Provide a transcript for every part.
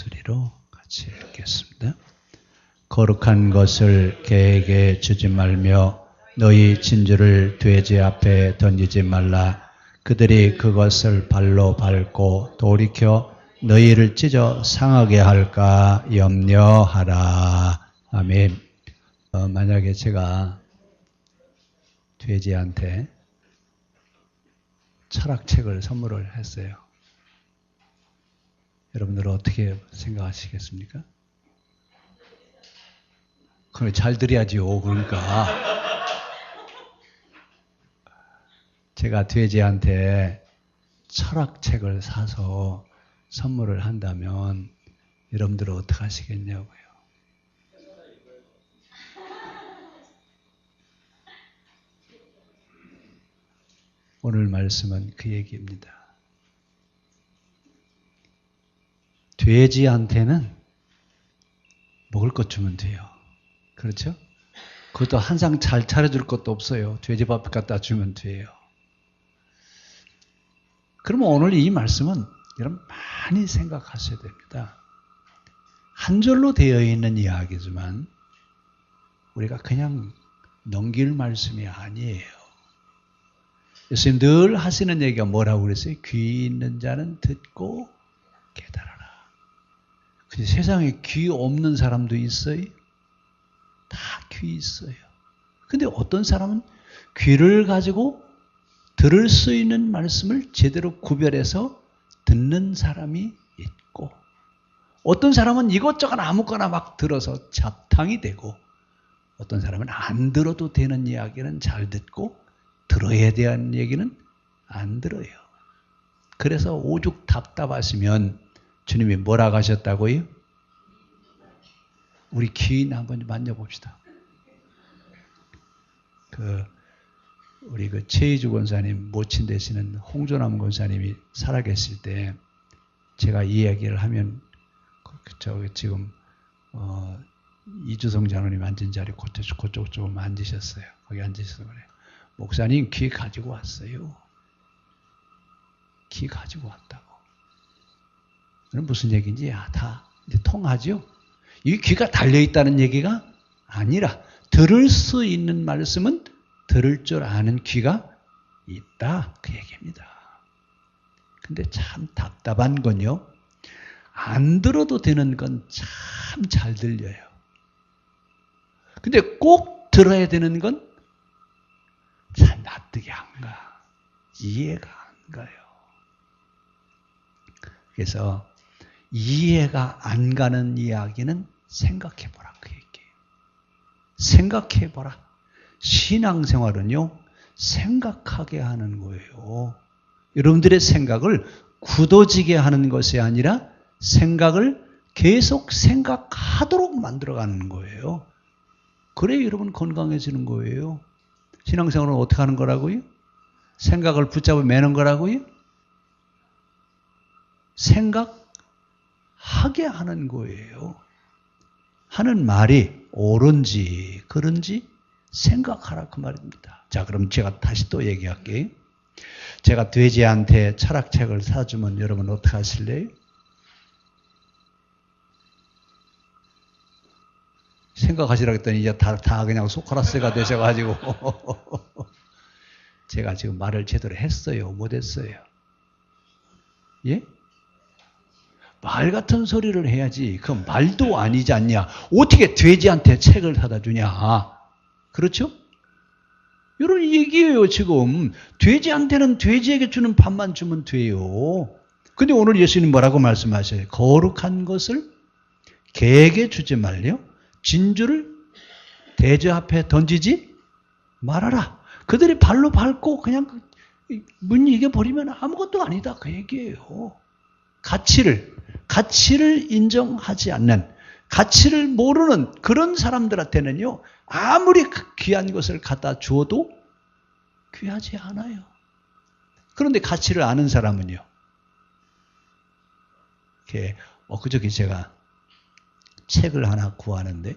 목소리로 같이 읽겠습니다. 거룩한 것을 개에게 주지 말며 너희 진주를 돼지 앞에 던지지 말라. 그들이 그것을 발로 밟고 돌이켜 너희를 찢어 상하게 할까 염려하라. 아멘. 만약에 제가 돼지한테 철학책을 선물을 했어요. 여러분들은 어떻게 생각하시겠습니까? 그럼 잘 들어야지요. 그러니까 제가 돼지한테 철학책을 사서 선물을 한다면 여러분들은 어떻게 하시겠냐고요. 오늘 말씀은 그 얘기입니다. 돼지한테는 먹을 것 주면 돼요. 그렇죠? 그것도 항상 잘 차려줄 것도 없어요. 돼지밥 갖다 주면 돼요. 그러면 오늘 이 말씀은 여러분 많이 생각하셔야 됩니다. 한 절로 되어 있는 이야기지만 우리가 그냥 넘길 말씀이 아니에요. 예수님 늘 하시는 얘기가 뭐라고 그랬어요? 귀 있는 자는 듣고 깨달아라. 근데 세상에 귀 없는 사람도 있어요? 다 귀 있어요. 근데 어떤 사람은 귀를 가지고 들을 수 있는 말씀을 제대로 구별해서 듣는 사람이 있고, 어떤 사람은 이것저것 아무거나 막 들어서 잡탕이 되고, 어떤 사람은 안 들어도 되는 이야기는 잘 듣고 들어야 되는 얘기는 안 들어요. 그래서 오죽 답답하시면 주님이 뭐라고 하셨다고요? 우리 귀인 한번 만져봅시다. 우리 최희주 권사님 모친 되시는 홍조남 권사님이 살아계실 때 제가 이 얘기를 하면 지금 이주성 장로님 앉은 자리 그쪽 좀 앉으셨어요. 거기 앉으셔서 그래요. 목사님 귀 가지고 왔어요. 귀 가지고 왔다고. 그럼 무슨 얘기인지 다 이제 통하죠? 이 귀가 달려있다는 얘기가 아니라 들을 수 있는 말씀은 들을 줄 아는 귀가 있다. 그 얘기입니다. 근데 참 답답한 건요. 안 들어도 되는 건 참 잘 들려요. 근데 꼭 들어야 되는 건 잘 납득이 안 가. 이해가 안 가요. 그래서 이해가 안 가는 이야기는 생각해보라. 그 얘기예요. 생각해보라. 신앙생활은요, 생각하게 하는 거예요. 여러분들의 생각을 굳어지게 하는 것이 아니라 생각을 계속 생각하도록 만들어가는 거예요. 그래야 여러분 건강해지는 거예요. 신앙생활은 어떻게 하는 거라고요? 생각을 붙잡아 매는 거라고요? 생각하게 하는 거예요. 하는 말이 옳은지 그른지 생각하라 그 말입니다. 자, 그럼 제가 다시 또 얘기할게요. 제가 돼지한테 철학책을 사주면 여러분 어떻게 하실래요? 생각하시라고 했더니 이제 다 그냥 소크라스가 되셔가지고 제가 지금 말을 제대로 했어요? 못했어요? 예? 말 같은 소리를 해야지. 그건 말도 아니지 않냐. 어떻게 돼지한테 책을 사다 주냐. 그렇죠? 이런 얘기예요. 지금 돼지한테는 돼지에게 주는 밥만 주면 돼요. 근데 오늘 예수님 뭐라고 말씀하셔요? 거룩한 것을 개에게 주지 말려 진주를 돼지 앞에 던지지 말아라. 그들이 발로 밟고 그냥 문 이겨버리면 아무것도 아니다. 그 얘기예요. 가치를 인정하지 않는, 가치를 모르는 그런 사람들한테는요, 아무리 귀한 것을 갖다 주어도 귀하지 않아요. 그런데 가치를 아는 사람은요, 그저께 제가 책을 하나 구하는데,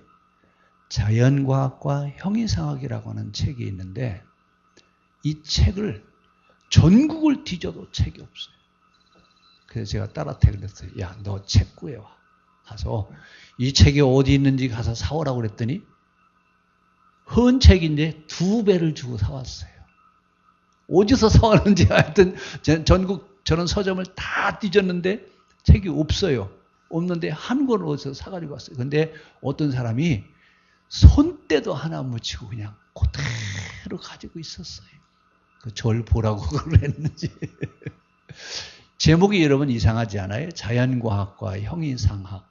자연과학과 형이상학이라고 하는 책이 있는데, 이 책을 전국을 뒤져도 책이 없어요. 그래서 제가 딸한테 그랬어요. 야, 너 책 구해와. 가서 이 책이 어디 있는지 가서 사오라고 그랬더니 헌 책인데 2배를 주고 사왔어요. 어디서 사왔는지 하여튼 전국 저런 서점을 다 뒤졌는데 책이 없어요. 없는데 한 권 어디서 사가지고 왔어요. 근데 어떤 사람이 손때도 하나 묻히고 그냥 그대로 가지고 있었어요. 그 절 보라고 그걸 했는지. 제목이 여러분 이상하지 않아요? 자연과학과 형이상학.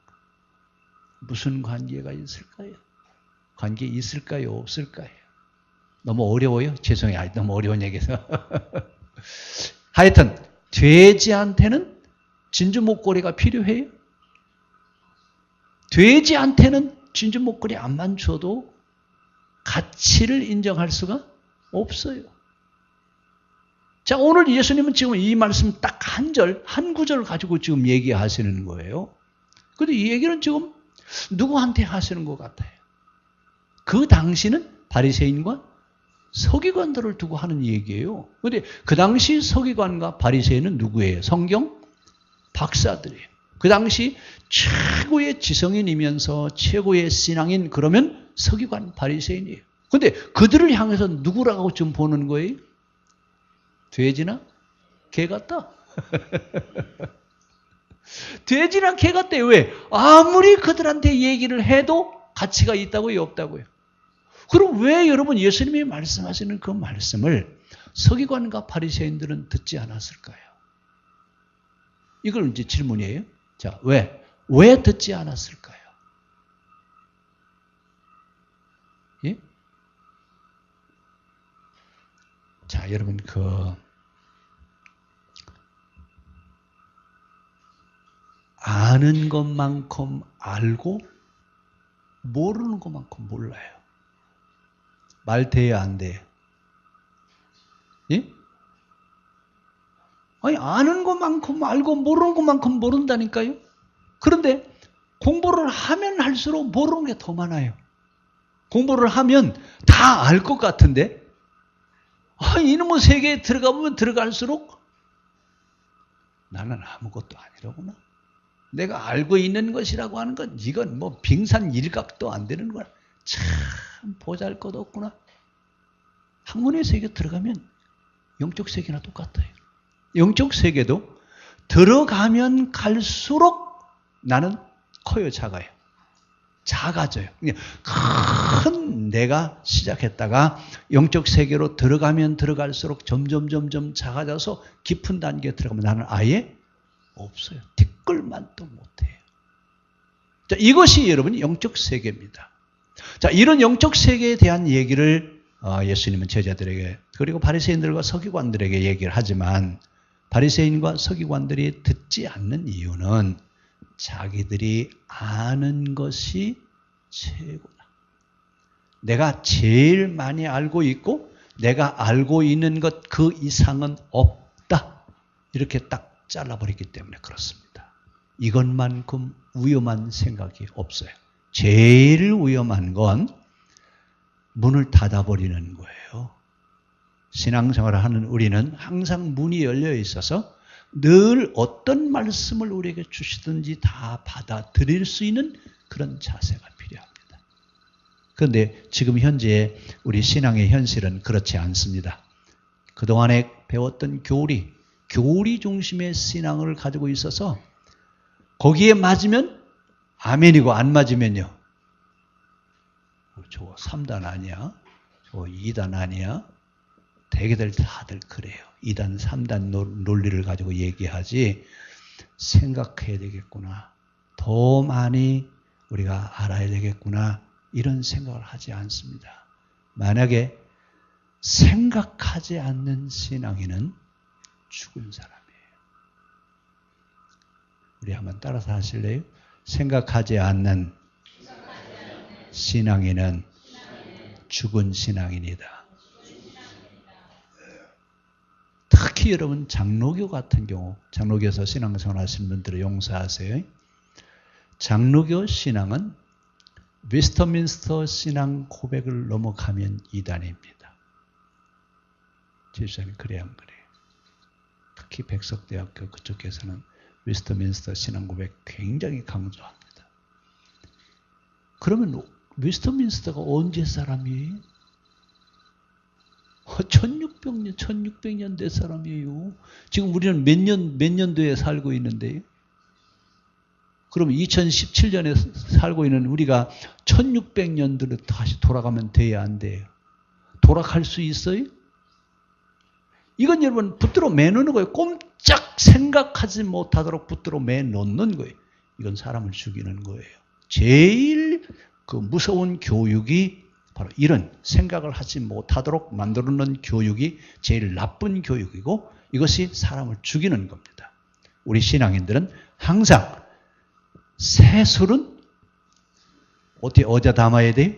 무슨 관계가 있을까요? 관계 있을까요? 없을까요? 너무 어려워요? 죄송해요. 너무 어려운 얘기해서. 하여튼 돼지한테는 진주 목걸이가 필요해요? 돼지한테는 진주 목걸이 안만 줘도 가치를 인정할 수가 없어요. 자, 오늘 예수님은 지금 이 말씀 딱 한 절, 한 구절 가지고 지금 얘기하시는 거예요. 그런데 이 얘기는 지금 누구한테 하시는 것 같아요? 그 당시는 바리새인과 서기관들을 두고 하는 얘기예요. 그런데 그 당시 서기관과 바리새인은 누구예요? 성경 박사들이에요. 그 당시 최고의 지성인이면서 최고의 신앙인 그러면 서기관 바리새인이에요. 그런데 그들을 향해서 누구라고 좀 보는 거예요? 돼지나 개 같다. 돼지나 개 같대. 왜? 아무리 그들한테 얘기를 해도 가치가 있다고요, 없다고요? 그럼 왜 여러분 예수님이 말씀하시는 그 말씀을 서기관과 바리새인들은 듣지 않았을까요? 이걸 이제 질문이에요. 자, 왜? 왜 듣지 않았을까요? 예? 자, 여러분 아는 것만큼 알고 모르는 것만큼 몰라요. 말 돼야 안 돼요? 예? 아니, 아는 것만큼 알고 모르는 것만큼 모른다니까요? 그런데 공부를 하면 할수록 모르는 게 더 많아요. 공부를 하면 다 알 것 같은데, 이놈의 세계에 들어가보면 들어갈수록 나는 아무것도 아니라구나. 내가 알고 있는 것이라고 하는 건 이건 뭐 빙산 일각도 안 되는 거야. 참 보잘것없구나. 학문의 세계 들어가면 영적 세계나 똑같아요. 영적 세계도 들어가면 갈수록 나는 커요, 작아요? 작아져요. 큰 내가 시작했다가 영적 세계로 들어가면 들어갈수록 점점 작아져서 깊은 단계에 들어가면 나는 아예 없어요. 티끌만도 못해요. 자, 이것이 여러분 영적 세계입니다. 자, 이런 영적 세계에 대한 얘기를 예수님은 제자들에게 그리고 바리새인들과 서기관들에게 얘기를 하지만 바리새인과 서기관들이 듣지 않는 이유는 자기들이 아는 것이 최고다. 내가 제일 많이 알고 있고 내가 알고 있는 것 그 이상은 없다. 이렇게 딱 잘라버리기 때문에 그렇습니다. 이것만큼 위험한 생각이 없어요. 제일 위험한 건 문을 닫아버리는 거예요. 신앙생활을 하는 우리는 항상 문이 열려 있어서 늘 어떤 말씀을 우리에게 주시든지 다 받아들일 수 있는 그런 자세가 필요합니다. 그런데 지금 현재 우리 신앙의 현실은 그렇지 않습니다. 그동안에 배웠던 교리 중심의 신앙을 가지고 있어서 거기에 맞으면 아멘이고 안 맞으면요. 저거 3단 아니야? 저거 2단 아니야? 대개들 다들 그래요. 2단, 3단 논리를 가지고 얘기하지 생각해야 되겠구나. 더 많이 우리가 알아야 되겠구나. 이런 생각을 하지 않습니다. 만약에 생각하지 않는 신앙인은 죽은 사람이에요. 우리 한번 따라서 하실래요? 생각하지 않는 신앙인은 죽은 신앙인이다. 특히 여러분 장로교 같은 경우, 장로교에서 신앙생활 하시는 분들을 용서하세요. 장로교 신앙은 웨스터민스터 신앙 고백을 넘어가면 이단입니다. 지수님 그래야 안 그래요? 특히 백석대학교 그쪽에서는 웨스터민스터 신앙 고백 굉장히 강조합니다. 그러면 웨스트민스터가 언제 사람이에요? 1600년 된 사람이에요. 지금 우리는 몇 년도에 살고 있는데요. 그럼 2017년에 살고 있는 우리가 1600년도로 다시 돌아가면 돼야 안 돼요? 돌아갈 수 있어요? 이건 여러분 붙들어 매놓는 거예요. 꼼짝 생각하지 못하도록 붙들어 매놓는 거예요. 이건 사람을 죽이는 거예요. 제일 그 무서운 교육이 바로 이런 생각을 하지 못하도록 만들어놓는 교육이 제일 나쁜 교육이고 이것이 사람을 죽이는 겁니다. 우리 신앙인들은 항상 새술은 어디에 담아야 돼요?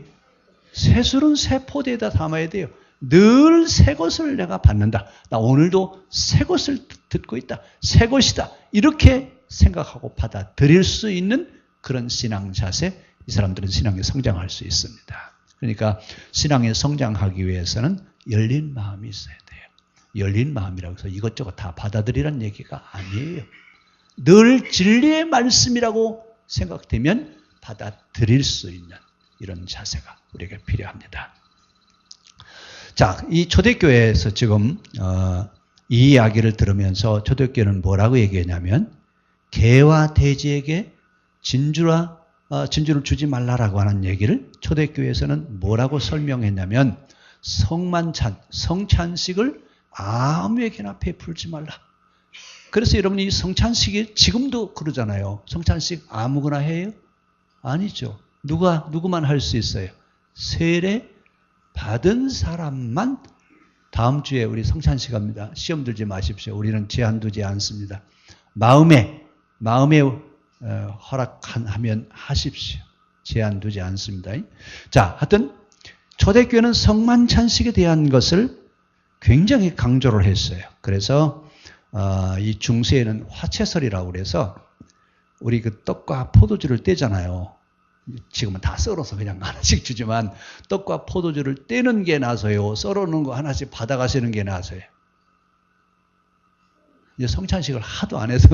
새술은 새 포대에다 담아야 돼요. 늘 새 것을 내가 받는다. 나 오늘도 새 것을 듣고 있다. 새 것이다. 이렇게 생각하고 받아들일 수 있는 그런 신앙 자세, 이 사람들은 신앙에 성장할 수 있습니다. 그러니까 신앙에 성장하기 위해서는 열린 마음이 있어야 돼요. 열린 마음이라고 해서 이것저것 다 받아들이라는 얘기가 아니에요. 늘 진리의 말씀이라고 생각되면 받아들일 수 있는 이런 자세가 우리에게 필요합니다. 자, 이 초대교회에서 지금 이 이야기를 들으면서 초대교회는 뭐라고 얘기했냐면 개와 돼지에게 진주를 주지 말라라고 하는 얘기를 초대교회에서는 뭐라고 설명했냐면 성찬식을 아무에게나 베풀지 말라. 그래서 여러분이 이 성찬식이 지금도 그러잖아요. 성찬식 아무거나 해요? 아니죠. 누구만 할 수 있어요? 세례 받은 사람만. 다음 주에 우리 성찬식 합니다. 시험 들지 마십시오. 우리는 제한 두지 않습니다. 마음에 허락하면 하십시오. 제한 두지 않습니다. 자, 하여튼 초대교회는 성만찬식에 대한 것을 굉장히 강조를 했어요. 그래서 이 중세에는 화채설이라고 그래서 우리 그 떡과 포도주를 떼잖아요. 지금은 다 썰어서 그냥 하나씩 주지만 떡과 포도주를 떼는 게 나서요. 썰어놓은 거 하나씩 받아가시는 게 나서요. 이제 성찬식을 하도 안 해서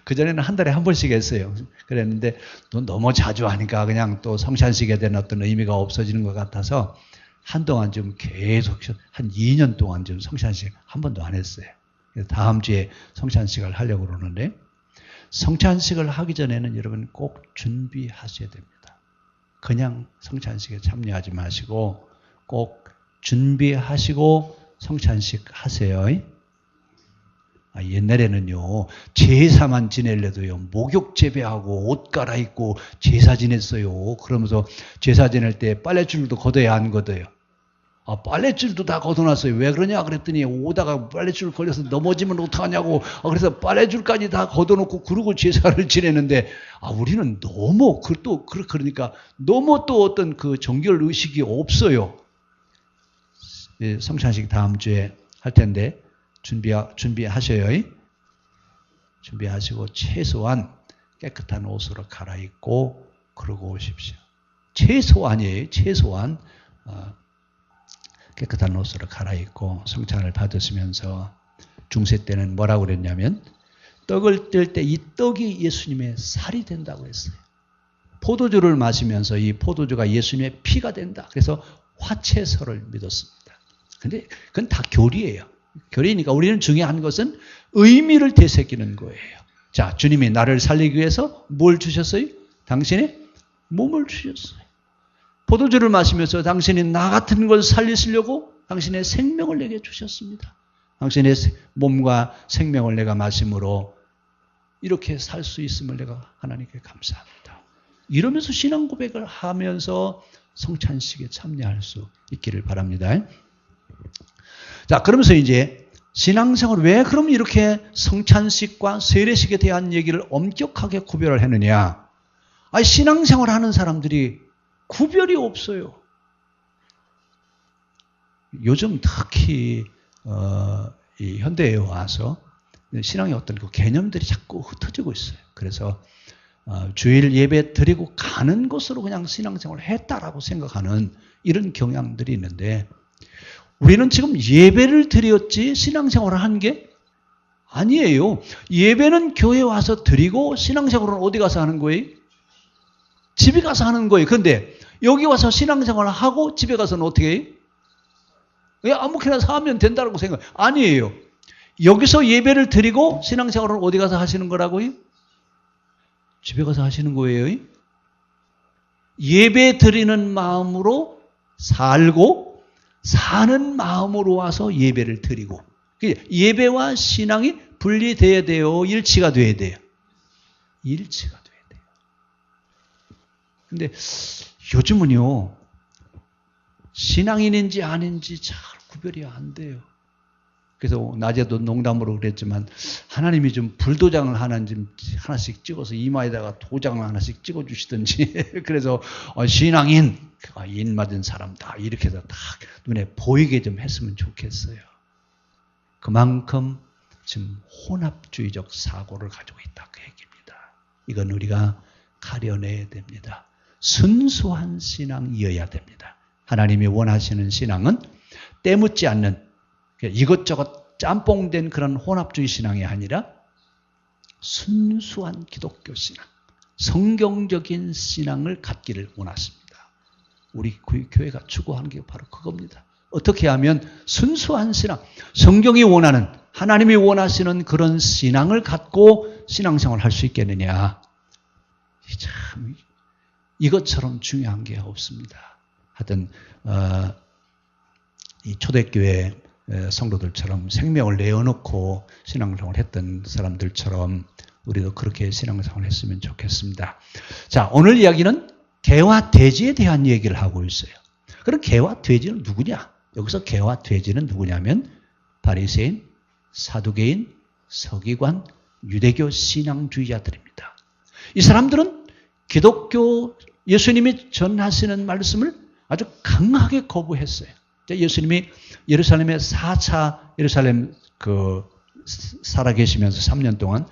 그전에는 한 달에 한 번씩 했어요. 그랬는데 너무 자주 하니까 그냥 또 성찬식에 대한 어떤 의미가 없어지는 것 같아서 한동안 좀 계속 한 2년 동안 좀 성찬식 한 번도 안 했어요. 다음 주에 성찬식을 하려고 그러는데 성찬식을 하기 전에는 여러분 꼭 준비하셔야 됩니다. 그냥 성찬식에 참여하지 마시고 꼭 준비하시고 성찬식 하세요. 옛날에는요, 제사만 지내려도요, 목욕 재배하고 옷 갈아입고 제사 지냈어요. 그러면서 제사 지낼 때 빨랫줄도 걷어야 안 걷어요. 빨랫줄도 다 걷어놨어요. 왜 그러냐 그랬더니 오다가 빨랫줄 걸려서 넘어지면 어떡하냐고. 그래서 빨랫줄까지 다 걷어놓고 그러고 제사를 지내는데 우리는 너무 그러니까 너무 또 어떤 그 정결 의식이 없어요. 성찬식 다음 주에 할 텐데 준비하셔요. 준비하시고 최소한 깨끗한 옷으로 갈아입고 그러고 오십시오. 최소한이에요. 최소한 깨끗한 옷으로 갈아입고 성찬을 받으시면서 중세 때는 뭐라고 그랬냐면 떡을 뗄 때 이 떡이 예수님의 살이 된다고 했어요. 포도주를 마시면서 이 포도주가 예수님의 피가 된다. 그래서 화채설을 믿었습니다. 근데 그건 다 교리예요. 교리니까 우리는 중요한 것은 의미를 되새기는 거예요. 자, 주님이 나를 살리기 위해서 뭘 주셨어요? 당신의 몸을 주셨어요. 포도주를 마시면서 당신이 나 같은 걸 살리시려고 당신의 생명을 내게 주셨습니다. 당신의 몸과 생명을 내가 마심으로 이렇게 살 수 있음을 내가 하나님께 감사합니다. 이러면서 신앙 고백을 하면서 성찬식에 참여할 수 있기를 바랍니다. 자, 그러면서 이제 신앙생활 왜 그럼 이렇게 성찬식과 세례식에 대한 얘기를 엄격하게 구별을 했느냐? 신앙생활 하는 사람들이 구별이 없어요. 요즘 특히 이 현대에 와서 신앙의 어떤 그 개념들이 자꾸 흩어지고 있어요. 그래서 주일 예배 드리고 가는 것으로 그냥 신앙생활을 했다라고 생각하는 이런 경향들이 있는데 우리는 지금 예배를 드렸지 신앙생활을 한 게 아니에요. 예배는 교회 와서 드리고 신앙생활은 어디 가서 하는 거예요? 집에 가서 하는 거예요. 그런데 여기 와서 신앙생활을 하고 집에 가서는 어떻게 해요? 그냥 아무렇게나 하면 된다고 생각. 아니에요. 여기서 예배를 드리고 신앙생활을 어디 가서 하시는 거라고요? 집에 가서 하시는 거예요. 예배 드리는 마음으로 살고 사는 마음으로 와서 예배를 드리고, 예배와 신앙이 분리돼야 돼요? 일치가 돼야 돼요? 일치가 돼야 돼요. 근데 요즘은요, 신앙인인지 아닌지 잘 구별이 안 돼요. 그래서 낮에도 농담으로 그랬지만 하나님이 좀 불도장을 하나씩 찍어서 이마에다가 도장을 하나씩 찍어주시든지 그래서 신앙인, 인 맞은 사람다 이렇게 해서 딱 눈에 보이게 좀 했으면 좋겠어요. 그만큼 지금 혼합주의적 사고를 가지고 있다 그 얘기입니다. 이건 우리가 가려내야 됩니다. 순수한 신앙이어야 됩니다. 하나님이 원하시는 신앙은 때묻지 않는 이것저것 짬뽕된 그런 혼합주의 신앙이 아니라 순수한 기독교 신앙, 성경적인 신앙을 갖기를 원하십니다. 우리 교회가 추구하는 게 바로 그겁니다. 어떻게 하면 순수한 신앙, 성경이 원하는, 하나님이 원하시는 그런 신앙을 갖고 신앙생활을 할 수 있겠느냐. 참 이것처럼 중요한 게 없습니다. 하여튼 이 초대교회 성도들처럼 생명을 내어놓고 신앙생활을 했던 사람들처럼 우리도 그렇게 신앙생활을 했으면 좋겠습니다. 자, 오늘 이야기는 개와 돼지에 대한 얘기를 하고 있어요. 그럼 개와 돼지는 누구냐? 여기서 개와 돼지는 누구냐면 바리새인, 사두개인, 서기관, 유대교 신앙주의자들입니다. 이 사람들은 기독교 예수님이 전하시는 말씀을 아주 강하게 거부했어요. 예수님이 예루살렘에 4차 예루살렘 살아 계시면서 3년 동안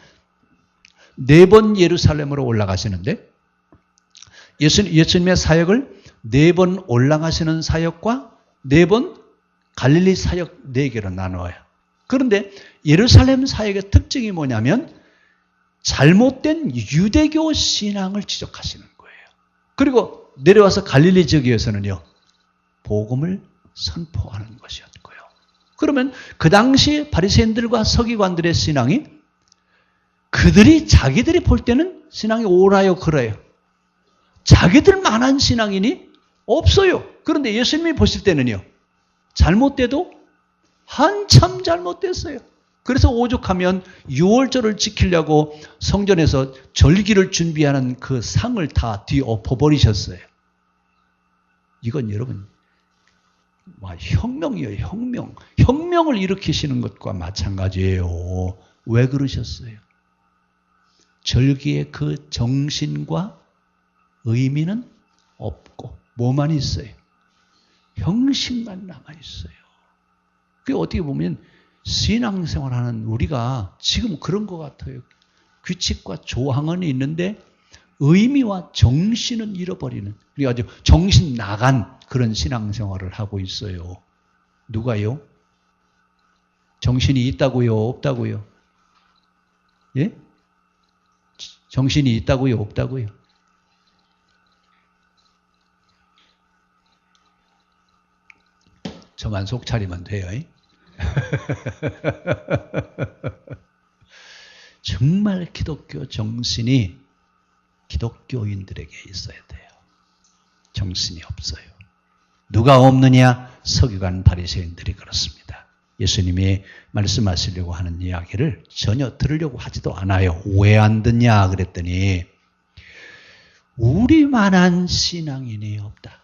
4번 예루살렘으로 올라가시는데 예수님의 사역을 4번 올라가시는 사역과 4번 갈릴리 사역 4개로 나누어요. 그런데 예루살렘 사역의 특징이 뭐냐면 잘못된 유대교 신앙을 지적하시는 거예요. 그리고 내려와서 갈릴리 지역에서는요, 복음을 선포하는 것이었고요. 그러면 그 당시 바리새인들과 서기관들의 신앙이 자기들이 볼 때는 신앙이 옳아요, 그래요. 자기들만한 신앙이니 없어요. 그런데 예수님이 보실 때는요, 잘못돼도 한참 잘못됐어요. 그래서 오죽하면 6월절을 지키려고 성전에서 절기를 준비하는 그 상을 다 뒤엎어버리셨어요. 이건 여러분 혁명이에요. 혁명. 혁명을 일으키시는 것과 마찬가지예요. 왜 그러셨어요? 절기의 그 정신과 의미는 없고 뭐만 있어요? 형식만 남아있어요. 그게 어떻게 보면 신앙생활하는 우리가 지금 그런 것 같아요. 규칙과 조항은 있는데 의미와 정신은 잃어버리는, 우리가 아주 정신 나간 그런 신앙생활을 하고 있어요. 누가요? 정신이 있다고요? 없다고요? 예? 정신이 있다고요? 없다고요? 저만 속 차리면 돼요. 정말 기독교 정신이 기독교인들에게 있어야 돼요. 정신이 없어요. 누가 없느냐? 서기관 바리새인들이 그렇습니다. 예수님이 말씀하시려고 하는 이야기를 전혀 들으려고 하지도 않아요. 왜 안 듣냐 그랬더니 우리만한 신앙인이 없다.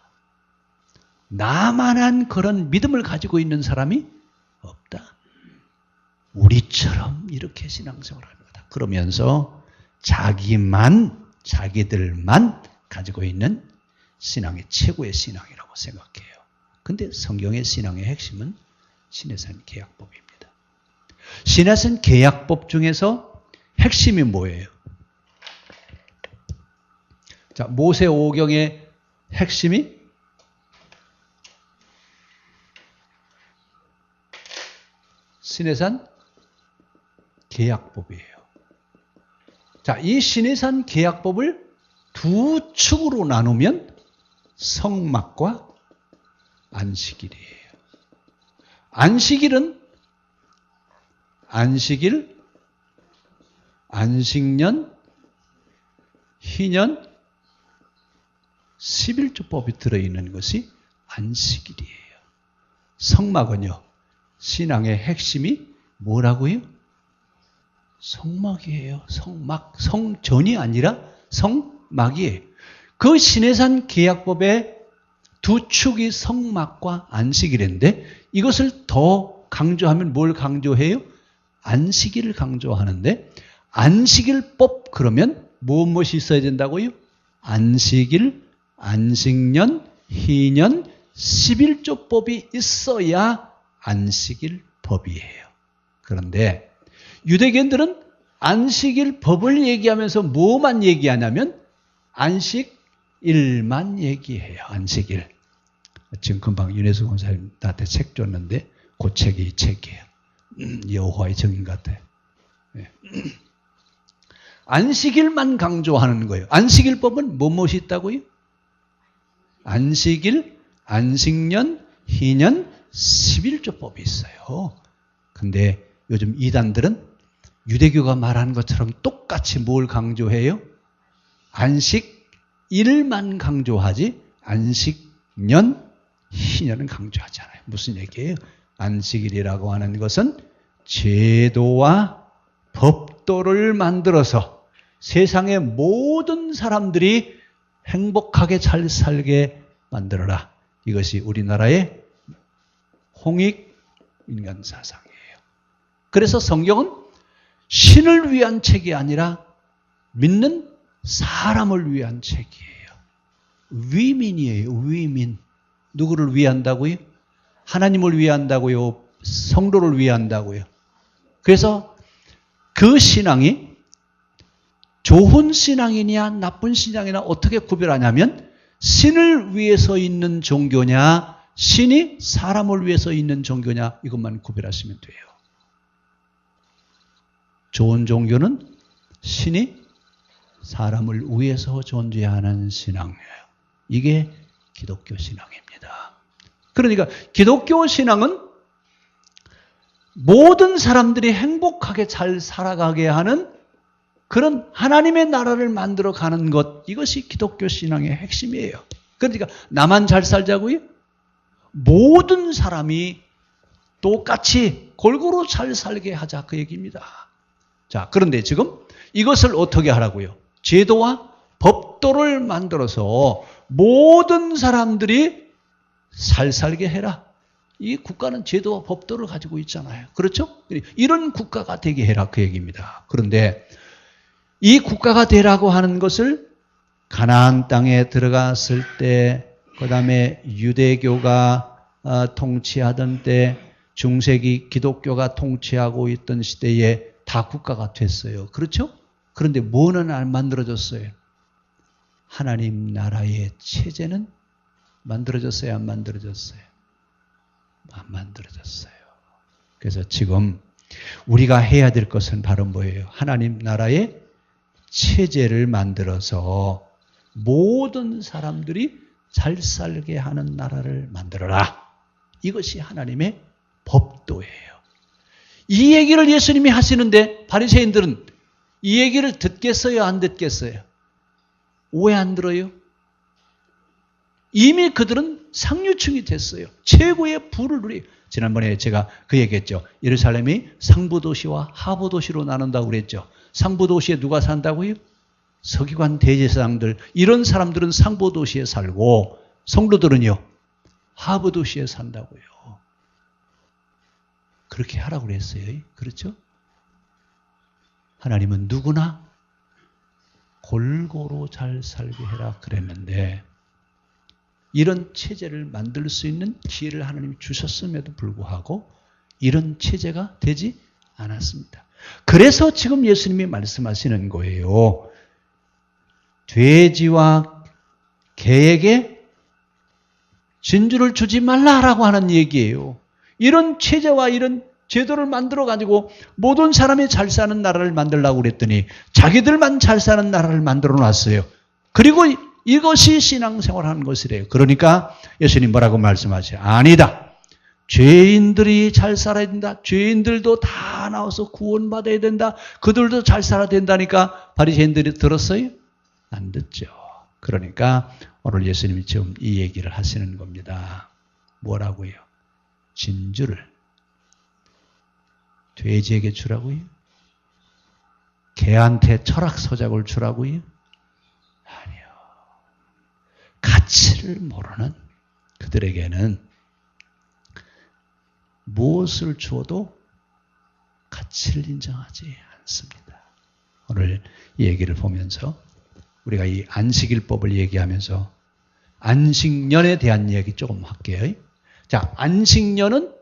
나만한 그런 믿음을 가지고 있는 사람이 없다. 우리처럼 이렇게 신앙생활을 하는 거다. 그러면서 자기들만 가지고 있는 신앙이 최고의 신앙이라고 생각해요. 근데 성경의 신앙의 핵심은 시내산 계약법입니다. 시내산 계약법 중에서 핵심이 뭐예요? 자, 모세오경의 핵심이 시내산 계약법이에요. 자, 이 시내산 계약법을 두 축으로 나누면 성막과 안식일이에요. 안식일은 안식일, 안식년, 희년, 11조법이 들어있는 것이 안식일이에요. 성막은요, 신앙의 핵심이 뭐라고요? 성막이에요. 성막. 성전이 아니라 성막이에요. 그 시내산 계약법의 두 축이 성막과 안식일인데 이것을 더 강조하면 뭘 강조해요? 안식일을 강조하는데 안식일법 그러면 무엇이 있어야 된다고요? 안식일, 안식년, 희년, 11조법이 있어야 안식일법이에요. 그런데 유대교인들은 안식일법을 얘기하면서 뭐만 얘기하냐면 안식일만 얘기해요. 안식일. 지금 금방 윤혜수 권사님 나한테 책 줬는데 그 책이 이 책이에요. 여호와의 증인 같아요. 네. 안식일만 강조하는 거예요. 안식일법은 무엇이 있다고요? 안식일, 안식년, 희년, 11조법이 있어요. 근데 요즘 이단들은 유대교가 말하는 것처럼 똑같이 뭘 강조해요? 안식일만 강조하지 안식년, 희년은 강조하지 않아요. 무슨 얘기예요? 안식일이라고 하는 것은 제도와 법도를 만들어서 세상의 모든 사람들이 행복하게 잘 살게 만들어라. 이것이 우리나라의 홍익 인간 사상이에요. 그래서 성경은 신을 위한 책이 아니라 믿는 사람을 위한 책이에요. 위민이에요. 위민. 누구를 위한다고요? 하나님을 위한다고요? 성도를 위한다고요? 그래서 그 신앙이 좋은 신앙이냐 나쁜 신앙이냐 어떻게 구별하냐면 신을 위해서 있는 종교냐 신이 사람을 위해서 있는 종교냐 이것만 구별하시면 돼요. 좋은 종교는 신이 사람을 위해서 존재하는 신앙이에요. 이게 기독교 신앙입니다. 그러니까 기독교 신앙은 모든 사람들이 행복하게 잘 살아가게 하는 그런 하나님의 나라를 만들어 가는 것, 이것이 기독교 신앙의 핵심이에요. 그러니까 나만 잘 살자고요? 모든 사람이 똑같이 골고루 잘 살게 하자 그 얘기입니다. 자, 그런데 지금 이것을 어떻게 하라고요? 제도와 법도를 만들어서 모든 사람들이 잘 살게 해라. 이 국가는 제도와 법도를 가지고 있잖아요. 그렇죠? 이런 국가가 되게 해라 그 얘기입니다. 그런데 이 국가가 되라고 하는 것을 가나안 땅에 들어갔을 때, 그 다음에 유대교가 통치하던 때, 중세기 기독교가 통치하고 있던 시대에 다 국가가 됐어요. 그렇죠? 그런데 뭐는 안 만들어졌어요? 하나님 나라의 체제는 만들어졌어요? 안 만들어졌어요? 안 만들어졌어요. 그래서 지금 우리가 해야 될 것은 바로 뭐예요? 하나님 나라의 체제를 만들어서 모든 사람들이 잘 살게 하는 나라를 만들어라. 이것이 하나님의 법도예요. 이 얘기를 예수님이 하시는데 바리새인들은 이 얘기를 듣겠어요? 안 듣겠어요? 왜 안 들어요? 이미 그들은 상류층이 됐어요. 최고의 부를 누리. 지난번에 제가 그 얘기했죠. 예루살렘이 상부도시와 하부도시로 나눈다고 그랬죠. 상부도시에 누가 산다고요? 서기관 대제사장들. 이런 사람들은 상부도시에 살고 성도들은요. 하부도시에 산다고요. 그렇게 하라고 그랬어요. 그렇죠? 하나님은 누구나 골고루 잘 살게 해라 그랬는데 이런 체제를 만들 수 있는 기회를 하나님이 주셨음에도 불구하고 이런 체제가 되지 않았습니다. 그래서 지금 예수님이 말씀하시는 거예요. 돼지와 개에게 진주를 주지 말라라고 하는 얘기예요. 이런 체제와 이런 제도를 만들어가지고 모든 사람이 잘 사는 나라를 만들려고 그랬더니 자기들만 잘 사는 나라를 만들어 놨어요. 그리고 이것이 신앙생활 하는 것이래요. 그러니까 예수님 뭐라고 말씀하세요? 아니다. 죄인들이 잘 살아야 된다. 죄인들도 다 나와서 구원받아야 된다. 그들도 잘 살아야 된다니까 바리새인들이 들었어요? 안 듣죠. 그러니까 오늘 예수님이 지금 이 얘기를 하시는 겁니다. 뭐라고요? 진주를 돼지에게 주라고요? 개한테 철학 서작을 주라고요? 아니요. 가치를 모르는 그들에게는 무엇을 주어도 가치를 인정하지 않습니다. 오늘 이 얘기를 보면서 우리가 이 안식일법을 얘기하면서 안식년에 대한 얘기 조금 할게요. 자, 안식년은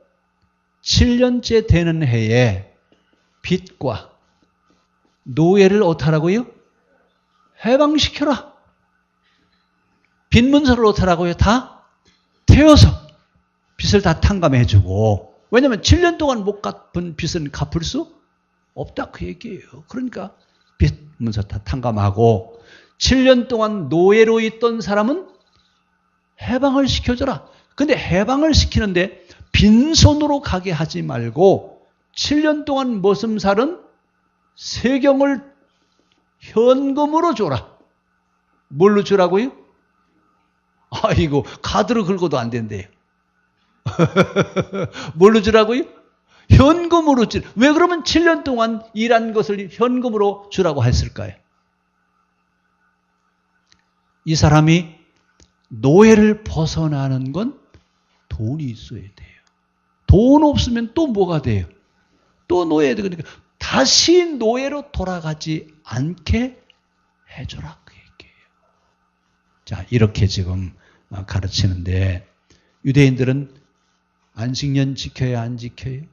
7년째 되는 해에 빚과 노예를 어떡하라고요? 해방시켜라. 빚 문서를 어떡하라고요? 다 태워서 빚을 다 탕감해주고, 왜냐하면 7년 동안 못 갚은 빚은 갚을 수 없다 그 얘기예요. 그러니까 빚 문서 다 탕감하고 7년 동안 노예로 있던 사람은 해방을 시켜줘라. 근데 해방을 시키는데 빈손으로 가게 하지 말고 7년 동안 머슴 살은 세경을 현금으로 줘라. 뭘로 주라고요? 아이고, 카드로 긁어도 안 된대요. 뭘로 주라고요? 현금으로 주. 왜 그러면 7년 동안 일한 것을 현금으로 주라고 했을까요? 이 사람이 노예를 벗어나는 건 돈이 있어야 돼요. 돈 없으면 또 뭐가 돼요? 또 노예가 돼요. 그러니까 다시 노예로 돌아가지 않게 해줘라 그 얘기예요. 자, 이렇게 지금 가르치는데 유대인들은 안식년 지켜야 안 지켜요?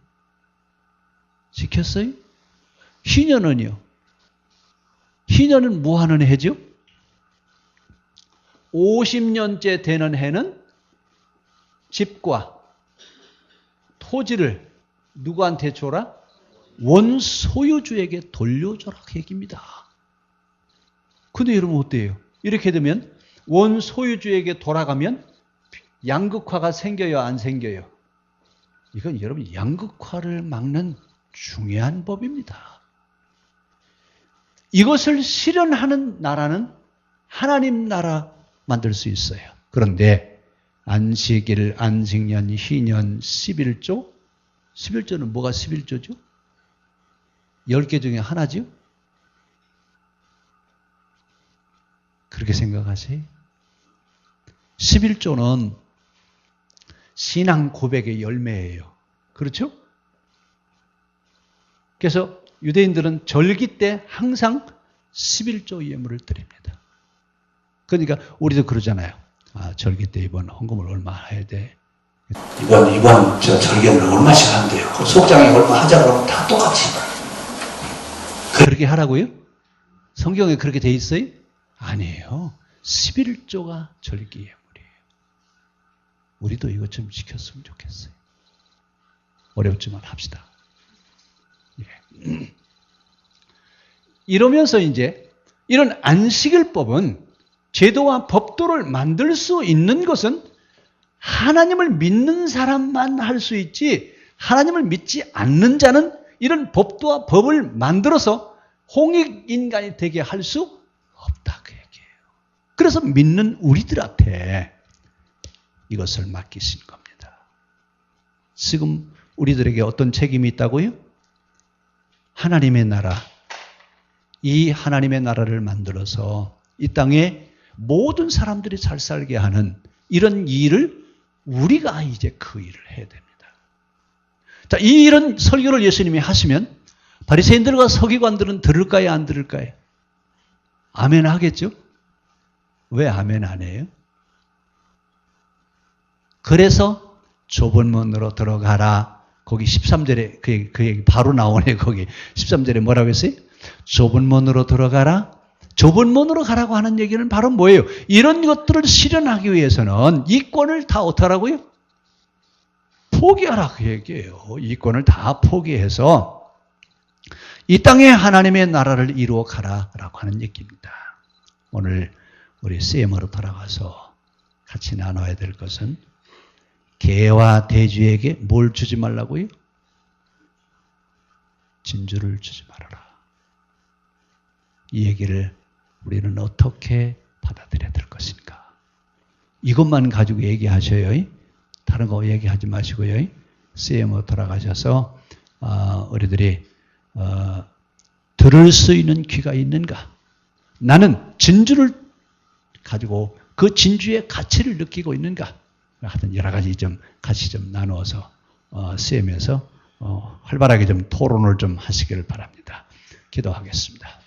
지켰어요? 희년은요? 희년은 뭐 하는 해죠? 50년째 되는 해는 집과 토지를 누구한테 줘라? 원소유주에게 돌려줘라 그 얘기입니다. 근데 여러분 어때요? 이렇게 되면 원소유주에게 돌아가면 양극화가 생겨요, 안 생겨요? 이건 여러분 양극화를 막는 중요한 법입니다. 이것을 실현하는 나라는 하나님 나라 만들 수 있어요. 그런데 안식일, 안식년, 희년, 11조? 11조는 뭐가 11조죠? 10개 중에 하나죠? 그렇게 생각하세요? 11조는 신앙 고백의 열매예요. 그렇죠? 그래서 유대인들은 절기 때 항상 11조 예물을 드립니다. 그러니까 우리도 그러잖아요. 아, 절기 때 이번 헌금을 얼마 해야 돼? 이번 저 절기는 얼마씩 하면 돼요. 그 속장에 얼마 하자 그러면 다 똑같이. 그렇게 하라고요? 성경에 그렇게 돼 있어요? 아니에요. 11조가 절기 예물이에요. 우리도 이것 좀 지켰으면 좋겠어요. 어렵지만 합시다. 예. 이러면서 이제 이런 안식일법은 제도와 법도를 만들 수 있는 것은 하나님을 믿는 사람만 할 수 있지, 하나님을 믿지 않는 자는 이런 법도와 법을 만들어서 홍익인간이 되게 할 수 없다 그 얘기예요. 그래서 믿는 우리들한테 이것을 맡기신 겁니다. 지금 우리들에게 어떤 책임이 있다고요? 하나님의 나라, 이 하나님의 나라를 만들어서 이 땅에 모든 사람들이 잘 살게 하는 이런 일을 우리가 이제 그 일을 해야 됩니다. 자, 이런 설교를 예수님이 하시면 바리새인들과 서기관들은 들을까요, 안 들을까요? 아멘 하겠죠? 왜 아멘 안 해요? 그래서 좁은 문으로 들어가라. 거기 13절에 그 얘기 바로 나오네. 거기 13절에 뭐라고 했어요? 좁은 문으로 들어가라. 좁은 문으로 가라고 하는 얘기는 바로 뭐예요? 이런 것들을 실현하기 위해서는 이권을 다 어떡하라고요? 포기하라 그 얘기예요. 이권을 다 포기해서 이 땅에 하나님의 나라를 이루어 가라라고 하는 얘기입니다. 오늘 우리 CM으로 돌아가서 같이 나눠야 될 것은 개와 돼지에게 뭘 주지 말라고요? 진주를 주지 말아라. 이 얘기를 우리는 어떻게 받아들여야 될 것인가? 이것만 가지고 얘기하셔요. 다른 거 얘기하지 마시고요. CM으로 돌아가셔서 우리들이 들을 수 있는 귀가 있는가? 나는 진주를 가지고 그 진주의 가치를 느끼고 있는가? 하여튼 여러 가지 좀 같이 좀 나누어서 CM에서 활발하게 좀 토론을 좀 하시기를 바랍니다. 기도하겠습니다.